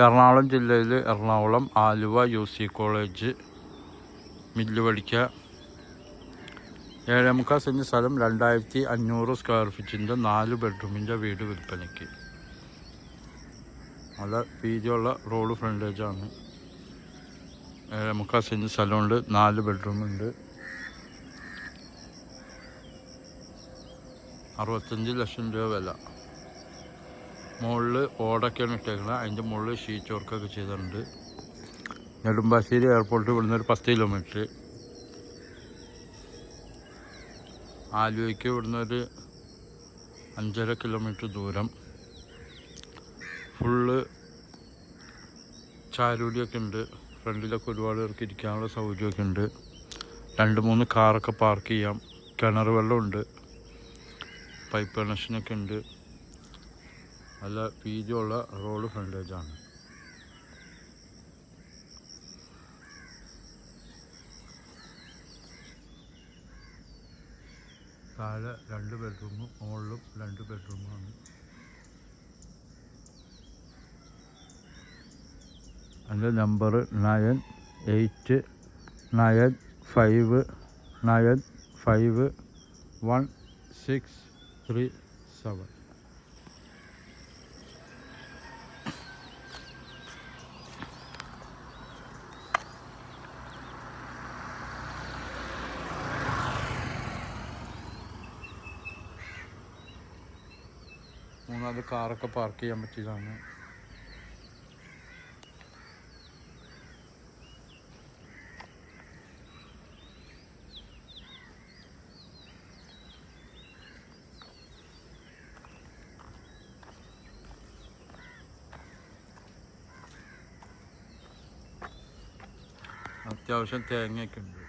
എറണാകുളം ജില്ലയിൽ Ernakulam Aluva UC college മില്ലുവടിക്ക 7.25 cent സ്ഥലം 2500 സ്ക്വയർ ഫീറ്റിൻ്റെ 4 ബെഡ്റൂമിൻ്റെ വീട് വിൽപ്പനയ്ക്ക്. നല്ല വീതിയുള്ള റോഡ് ഫ്രണ്ടേജാണ്. 7.25 സെൻറ്റ് സ്ഥലമുണ്ട്, 4 ബെഡ്റൂമുണ്ട്. 65 ലക്ഷം രൂപ വില. മുകളിൽ ഓടൊക്കെയാണ് ഇട്ടേക്കുന്നത്. അതിൻ്റെ മുകളിൽ ഷീറ്റ് വർക്കൊക്കെ ചെയ്തിട്ടുണ്ട്. നെടുമ്പാശ്ശേരി എയർപോർട്ട് ഇവിടുന്ന് ഒരു 10 കിലോമീറ്റർ. ആലുവയ്ക്ക് ഇവിടുന്ന് ഒരു 5.5 കിലോമീറ്റർ ദൂരം. ഫുള്ള് ചാരുടിയൊക്കെ ഉണ്ട്. ഫ്രണ്ടിലൊക്കെ ഒരുപാട് പേർക്ക് ഇരിക്കാനുള്ള സൗകര്യമൊക്കെ ഉണ്ട്. 2-3 കാറൊക്കെ പാർക്ക് ചെയ്യാം. കിണർ വെള്ളമുണ്ട്, പൈപ്പ് കണക്ഷനൊക്കെ ഉണ്ട്. നല്ല വീതിയുള്ള റോഡ് ഫ്രണ്ടേജാണ്. താഴെ 2 ബെഡ്റൂമും മുകളിലും 2 ബെഡ്റൂമാണ്. എൻ്റെ നമ്പർ 9895951637. മൂന്നാല് കാറൊക്കെ പാർക്ക് ചെയ്യാൻ പറ്റിയതാണ്. അത്യാവശ്യം തേങ്ങയൊക്കെ ഉണ്ട്.